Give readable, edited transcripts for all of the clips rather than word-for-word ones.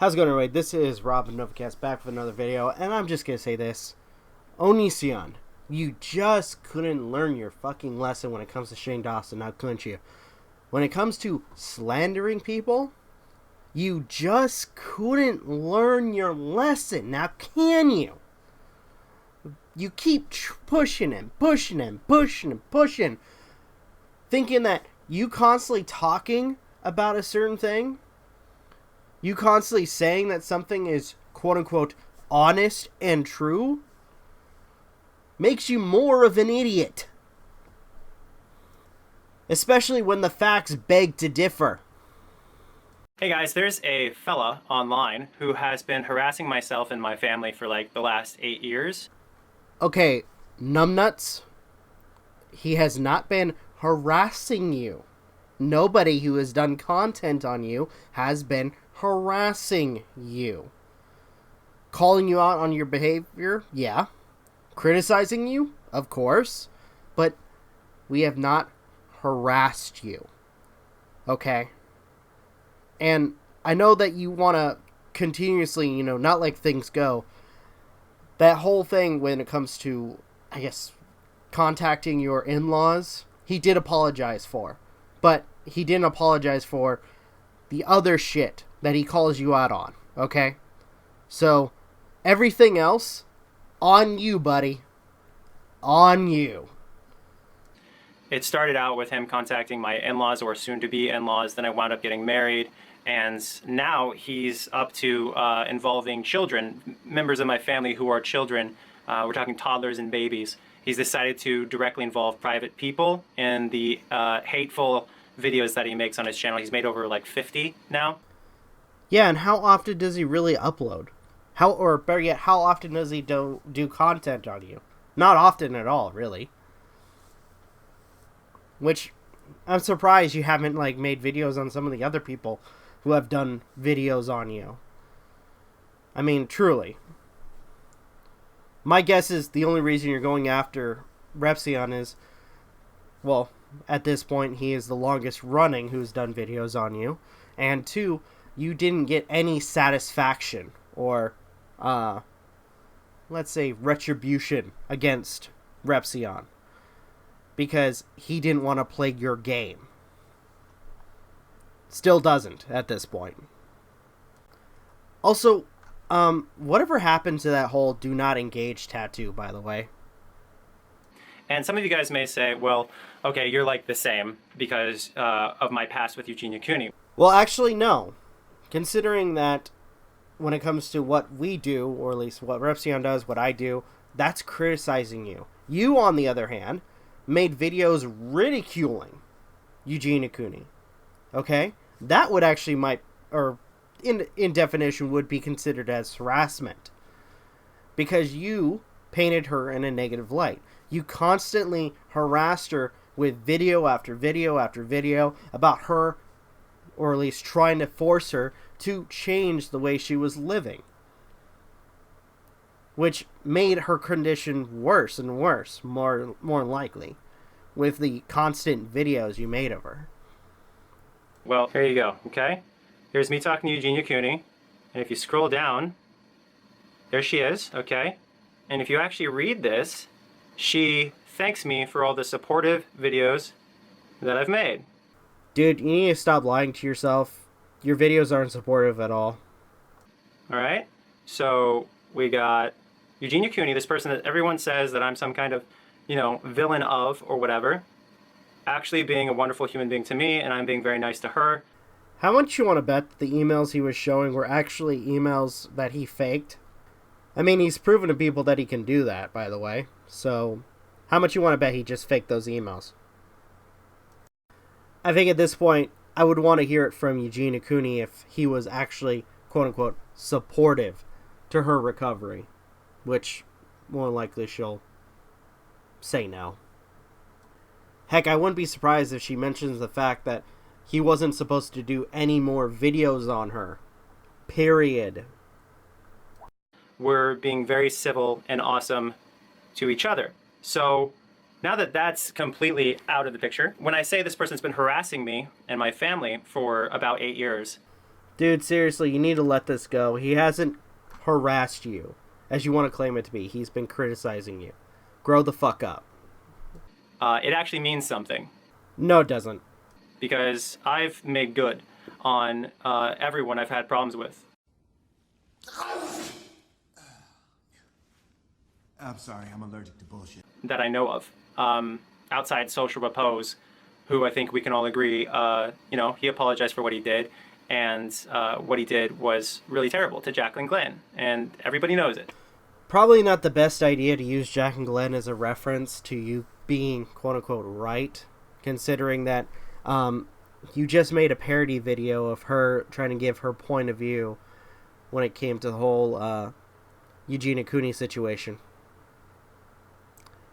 How's it going, everybody? This is Rob and Novakast back with another video, and I'm just going to say this. Anit-Onision, you just couldn't learn your fucking lesson when it comes to Shane Dawson, now couldn't you? When it comes to slandering people, you just couldn't learn your lesson, now can you? You keep pushing and pushing and pushing and pushing, thinking that you constantly talking about a certain thing, you constantly saying that something is quote-unquote honest and true, makes you more of an idiot. Especially when the facts beg to differ. Hey guys, there's a fella online who has been harassing myself and my family for like the last 8 years. Okay, numbnuts, he has not been harassing you. Nobody who has done content on you has been harassing you. Calling you out on your behavior, yeah. Criticizing you, of course. But we have not harassed you. Okay? And I know that you want to continuously, not let things go. That whole thing when it comes to, I guess, contacting your in-laws, he did apologize for. But he didn't apologize for the other shit that he calls you out on, okay? So, everything else, on you, buddy. On you. It started out with him contacting my in-laws or soon-to-be in-laws, then I wound up getting married, and now he's up to involving children, members of my family who are children. We're talking toddlers and babies. He's decided to directly involve private people in the hateful videos that he makes on his channel. He's made over like 50 now. Yeah, and how often does he really upload? Or better yet, how often does he do content on you? Not often at all, really. Which, I'm surprised you haven't made videos on some of the other people who have done videos on you. I mean, truly. My guess is the only reason you're going after Repzion is, well, at this point, he is the longest running who's done videos on you. And two, you didn't get any satisfaction or, let's say, retribution against Repzion. Because he didn't want to play your game. Still doesn't at this point. Also, whatever happened to that whole do not engage tattoo, by the way? And some of you guys may say, well, okay, you're like the same because of my past with Eugenia Cooney. Well, actually, no. Considering that when it comes to what we do, or at least what Repzion does, what I do, that's criticizing you. You, on the other hand, made videos ridiculing Eugenia Cooney. Okay? That would actually in definition, would be considered as harassment. Because you painted her in a negative light. You constantly harassed her with video after video after video about her, or at least trying to force her to change the way she was living. Which made her condition worse and worse, more likely, with the constant videos you made of her. Well, here you go, okay? Here's me talking to Eugenia Cooney, and if you scroll down, there she is, okay? And if you actually read this, she thanks me for all the supportive videos that I've made. Dude, you need to stop lying to yourself. Your videos aren't supportive at all. Alright, so we got Eugenia Cooney, this person that everyone says that I'm some kind of, villain of or whatever, actually being a wonderful human being to me, and I'm being very nice to her. How much you want to bet that the emails he was showing were actually emails that he faked? I mean, he's proven to people that he can do that, by the way. So, how much you want to bet he just faked those emails? I think at this point, I would want to hear it from Eugenia Cooney if he was actually, quote-unquote, supportive to her recovery. Which, more likely, she'll say no. Heck, I wouldn't be surprised if she mentions the fact that he wasn't supposed to do any more videos on her. Period. We're being very civil and awesome to each other. So now that that's completely out of the picture, when I say this person's been harassing me and my family for about 8 years. Dude, seriously, you need to let this go. He hasn't harassed you, as you want to claim it to be. He's been criticizing you. Grow the fuck up. It actually means something. No, it doesn't. Because I've made good on everyone I've had problems with. I'm sorry, I'm allergic to bullshit. That I know of. Outside social repose, who I think we can all agree, he apologized for what he did. And what he did was really terrible to Jacqueline Glenn. And everybody knows it. Probably not the best idea to use Jacqueline Glenn as a reference to you being quote-unquote right, considering that you just made a parody video of her trying to give her point of view when it came to the whole Eugenia Cooney situation.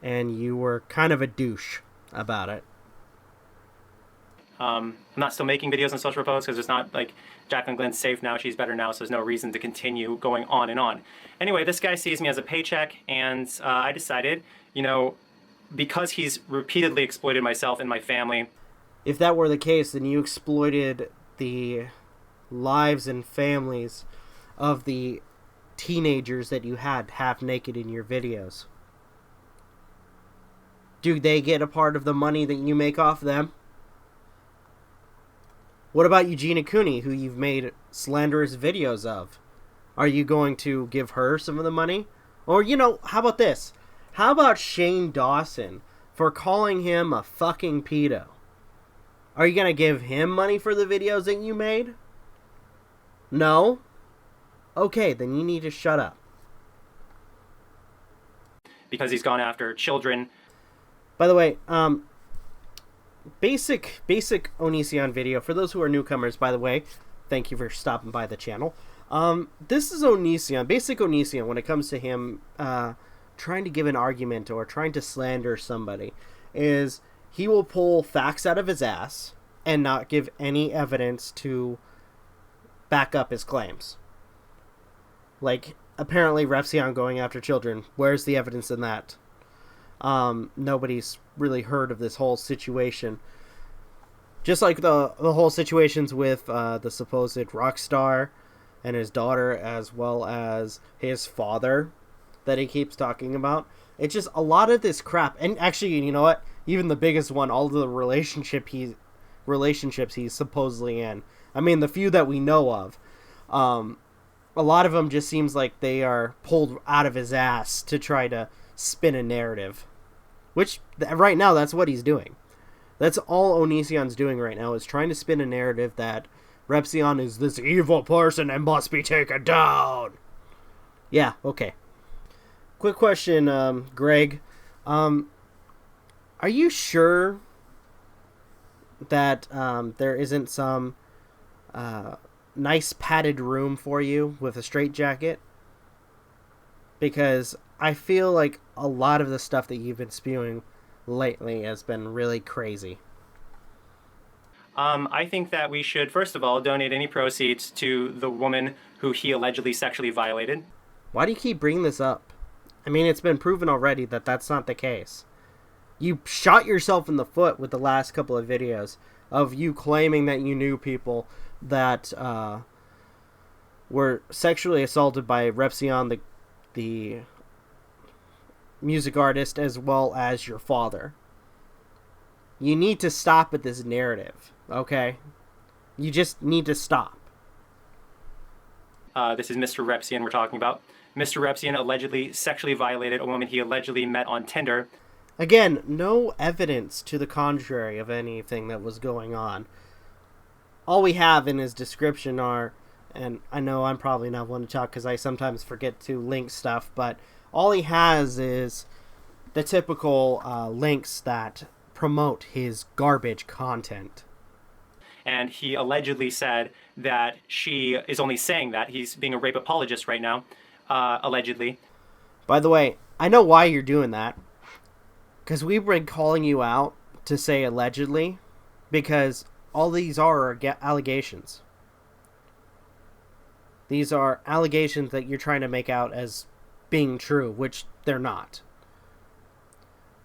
And you were kind of a douche about it. I'm not still making videos on social repose because it's not like Jacqueline Glenn's safe now, she's better now, so there's no reason to continue going on and on. Anyway, this guy sees me as a paycheck, and I decided, because he's repeatedly exploited myself and my family. If that were the case, then you exploited the lives and families of the teenagers that you had half naked in your videos. Do they get a part of the money that you make off them? What about Eugenia Cooney, who you've made slanderous videos of? Are you going to give her some of the money? Or, how about this? How about Shane Dawson for calling him a fucking pedo? Are you going to give him money for the videos that you made? No? Okay, then you need to shut up. Because he's gone after children. By the way, basic Onision video. For those who are newcomers, by the way, thank you for stopping by the channel. This is Onision, basic Onision, when it comes to him trying to give an argument or trying to slander somebody, is he will pull facts out of his ass and not give any evidence to back up his claims. Like, apparently Repzion going after children. Where's the evidence in that? Nobody's really heard of this whole situation. Just like the whole situations with the supposed rock star and his daughter, as well as his father that he keeps talking about. It's just a lot of this crap. And actually, you know what? Even the biggest one, all of the relationships he's supposedly in. I mean, the few that we know of. A lot of them just seems like they are pulled out of his ass to try to spin a narrative. Which, right now, that's what he's doing. That's all Onision's doing right now, is trying to spin a narrative that Repzion is this evil person and must be taken down. Yeah, okay. Quick question, Greg. Are you sure that there isn't some nice padded room for you with a straitjacket? Because I feel like a lot of the stuff that you've been spewing lately has been really crazy. I think that we should, first of all, donate any proceeds to the woman who he allegedly sexually violated. Why do you keep bringing this up? I mean, it's been proven already that that's not the case. You shot yourself in the foot with the last couple of videos of you claiming that you knew people that were sexually assaulted by Repzion, the music artist, as well as your father. You need to stop with this narrative, okay? You just need to stop. This is Mr. Repzion we're talking about. Mr. Repzion allegedly sexually violated a woman he allegedly met on Tinder. Again, no evidence to the contrary of anything that was going on. All we have in his description are, and I know I'm probably not one to talk because I sometimes forget to link stuff, but all he has is the typical links that promote his garbage content. And he allegedly said that she is only saying that. He's being a rape apologist right now, allegedly. By the way, I know why you're doing that. Because we've been calling you out to say allegedly, because all these are allegations. These are allegations that you're trying to make out as being true, which they're not.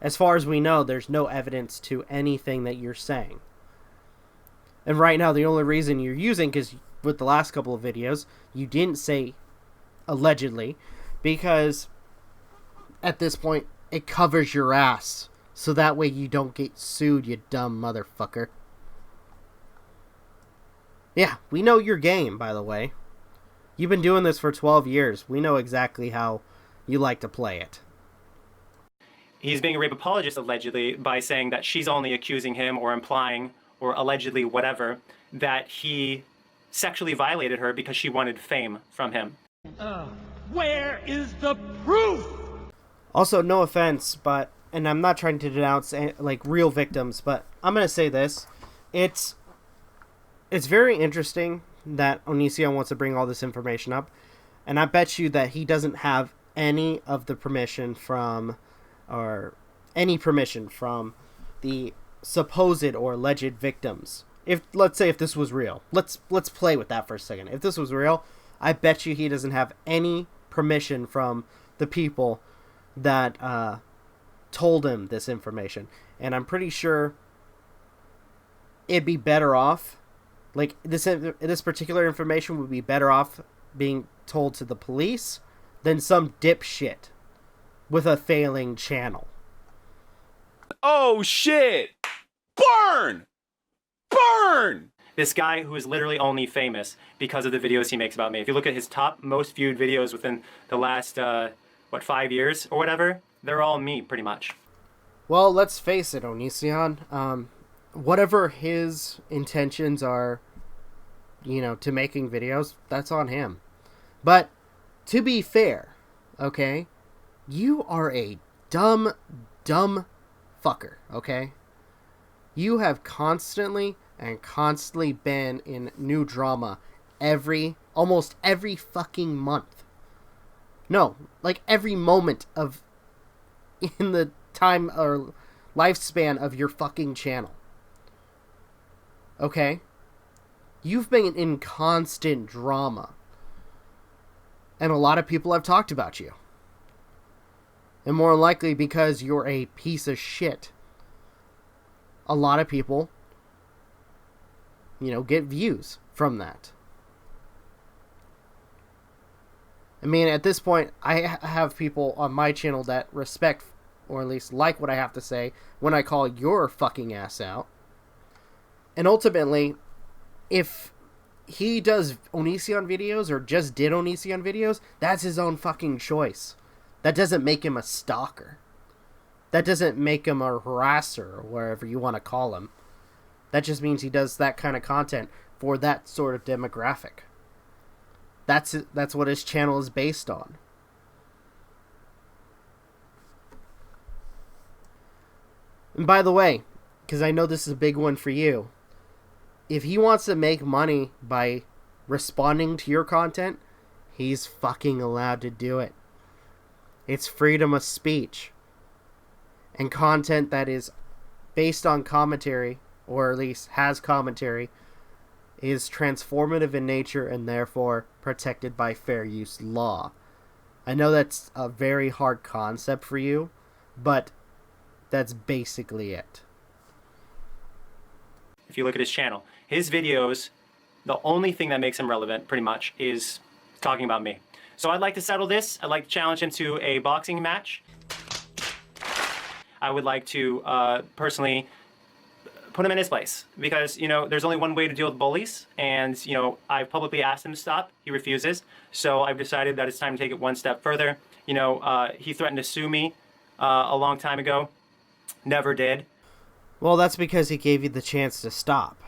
As far as we know, there's no evidence to anything that you're saying. And right now, the only reason you're using with the last couple of videos, you didn't say allegedly, because at this point, it covers your ass. So that way you don't get sued, you dumb motherfucker. Yeah, we know your game, by the way. You've been doing this for 12 years. We know exactly how you like to play it. He's being a rape apologist, allegedly, by saying that she's only accusing him or implying, or allegedly whatever, that he sexually violated her because she wanted fame from him. Where is the proof? Also, no offense, but, and I'm not trying to denounce like real victims, but I'm gonna say this: it's very interesting that Onision wants to bring all this information up, and I bet you that he doesn't have any of the permission from, or any permission from, the supposed or alleged victims. If, let's say, if this was real, let's play with that for a second. If this was real, I bet you he doesn't have any permission from the people that told him this information. And I'm pretty sure it'd be better off, like, this particular information would be better off being told to the police than some dipshit with a failing channel. Oh shit! Burn! Burn! This guy who is literally only famous because of the videos he makes about me. If you look at his top most viewed videos within the last, 5 years or whatever, they're all me, pretty much. Well, let's face it, Onision. Whatever his intentions are, to making videos, that's on him. But, to be fair, okay, you are a dumb fucker, okay? You have constantly been in new drama almost every fucking month. No, like every moment in the time or lifespan of your fucking channel. Okay? You've been in constant drama. And a lot of people have talked about you. And more likely because you're a piece of shit. A lot of people, get views from that. I mean, at this point, I have people on my channel that respect, or at least like what I have to say, when I call your fucking ass out. And ultimately, if he does Onision videos, or just did Onision videos, that's his own fucking choice. That doesn't make him a stalker. That doesn't make him a harasser, or whatever you want to call him. That just means he does that kind of content for that sort of demographic. That's what his channel is based on. And by the way, because I know this is a big one for you, if he wants to make money by responding to your content, he's fucking allowed to do it. It's freedom of speech. And content that is based on commentary, or at least has commentary, is transformative in nature and therefore protected by fair use law. I know that's a very hard concept for you, but that's basically it. If you look at his channel, his videos, the only thing that makes him relevant, pretty much, is talking about me. So I'd like to settle this. I'd like to challenge him to a boxing match. I would like to personally put him in his place, because there's only one way to deal with bullies, and I've publicly asked him to stop. He refuses, so I've decided that it's time to take it one step further. He threatened to sue me a long time ago, never did. Well, that's because he gave you the chance to stop.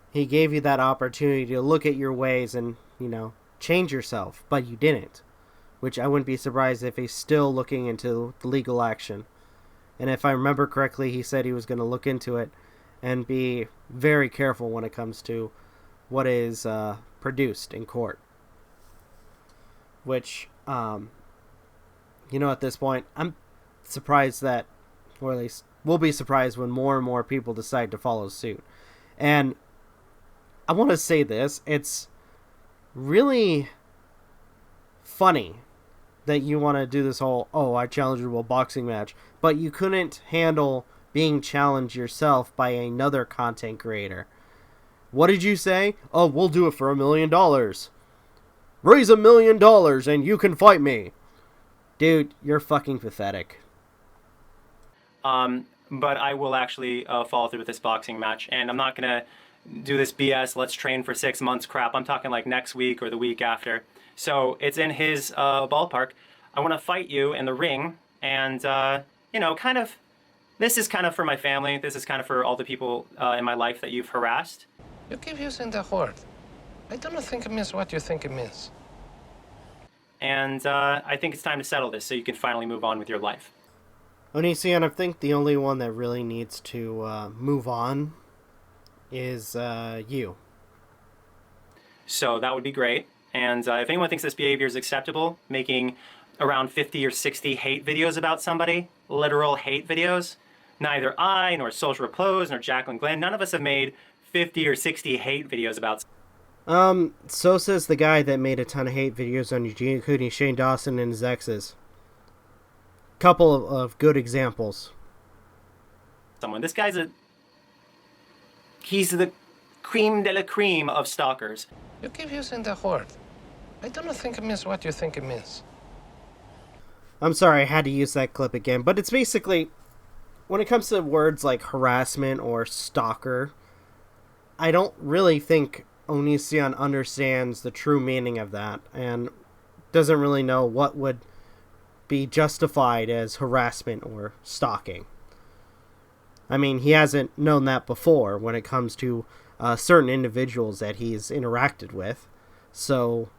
He gave you that opportunity to look at your ways and change yourself, but you didn't, which I wouldn't be surprised if he's still looking into the legal action. And if I remember correctly, he said he was going to look into it and be very careful when it comes to what is produced in court. Which, at this point, I'm surprised that, or at least we'll be surprised when more and more people decide to follow suit. And I want to say this, it's really funny that you want to do this whole, I challenge you to a boxing match, but you couldn't handle being challenged yourself by another content creator. What did you say? Oh, we'll do it for $1 million. Raise $1 million and you can fight me. Dude, you're fucking pathetic. But I will actually follow through with this boxing match, and I'm not gonna do this BS, let's train for 6 months crap. I'm talking like next week or the week after. So it's in his ballpark. I want to fight you in the ring, and kind of, this is kind of for my family. This is kind of for all the people in my life that you've harassed. You keep using the word. I don't think it means what you think it means. And I think it's time to settle this so you can finally move on with your life. Onision, I think the only one that really needs to move on is you. So that would be great. And if anyone thinks this behavior is acceptable, making around 50 or 60 hate videos about somebody, literal hate videos, neither I, nor Social Repose, nor Jacqueline Glenn, none of us have made 50 or 60 hate videos about. So says the guy that made a ton of hate videos on Eugene, including Shane Dawson and his exes. Couple of good examples. Someone. This guy's he's the cream de la cream of stalkers. You keep using the word. I don't think it means what you think it means. I'm sorry, I had to use that clip again, but it's basically, when it comes to words like harassment or stalker, I don't really think Onision understands the true meaning of that, and doesn't really know what would be justified as harassment or stalking. I mean, he hasn't known that before when it comes to certain individuals that he's interacted with, so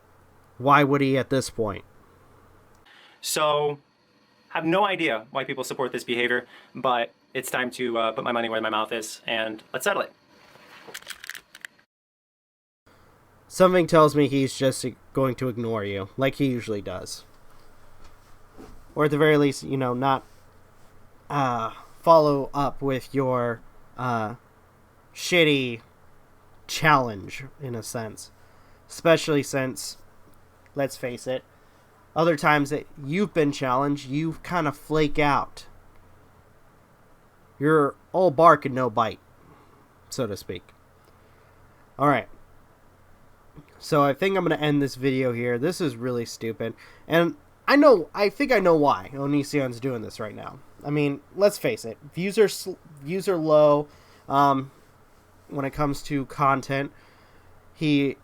why would he at this point? So, I have no idea why people support this behavior, but it's time to put my money where my mouth is, and let's settle it. Something tells me he's just going to ignore you, like he usually does. Or at the very least, not follow up with your shitty challenge, in a sense. Especially since, let's face it, other times that you've been challenged, you kind of flake out. You're all bark and no bite, so to speak. Alright. So I think I'm going to end this video here. This is really stupid. And I think I know why Onision's doing this right now. I mean, let's face it. Views are low when it comes to content. He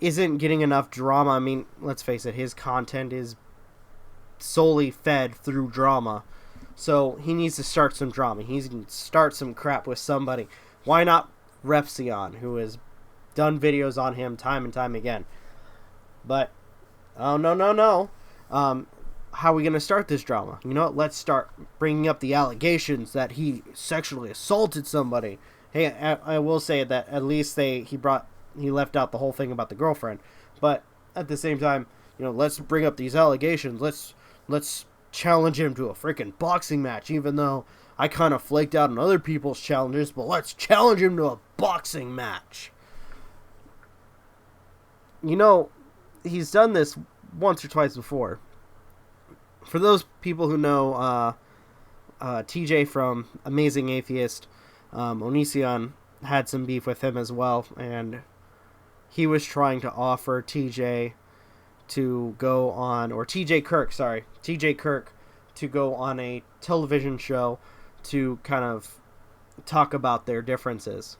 isn't getting enough drama. I mean, let's face it. His content is solely fed through drama. So he needs to start some drama. He needs to start some crap with somebody. Why not Repzion, who has done videos on him time and time again? But, oh, no. How are we going to start this drama? Let's start bringing up the allegations that he sexually assaulted somebody. Hey, I will say that at least he left out the whole thing about the girlfriend. But at the same time, let's bring up these allegations. Let's challenge him to a freaking boxing match, even though I kind of flaked out on other people's challenges, but let's challenge him to a boxing match. He's done this once or twice before. For those people who know TJ from Amazing Atheist, Onision had some beef with him as well, and he was trying to offer TJ to go on, or TJ Kirk to go on a television show to kind of talk about their differences,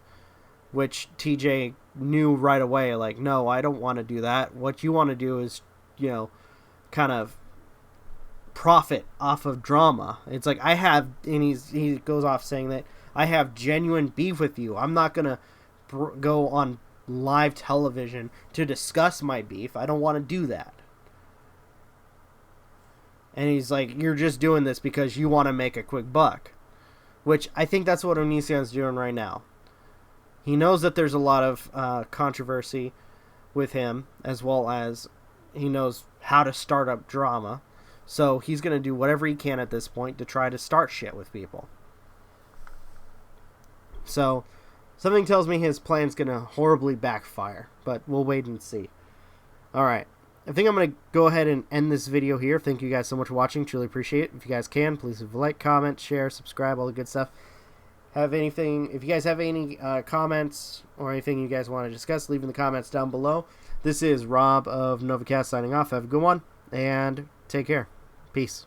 which TJ knew right away, like, no, I don't want to do that. What you want to do is, kind of profit off of drama. It's like, and he goes off saying that I have genuine beef with you. I'm not going to go on live television to discuss my beef. I don't want to do that. And he's like, you're just doing this because you want to make a quick buck. Which I think that's what Onision's doing right now. He knows that there's a lot of controversy with him, as well as he knows how to start up drama. So he's going to do whatever he can at this point to try to start shit with people. So something tells me his plan's going to horribly backfire, but we'll wait and see. Alright, I think I'm going to go ahead and end this video here. Thank you guys so much for watching. Truly appreciate it. If you guys can, please leave a like, comment, share, subscribe, all the good stuff. If you guys have any comments or anything you guys want to discuss, leave in the comments down below. This is Rob of Novakast signing off. Have a good one, and take care. Peace.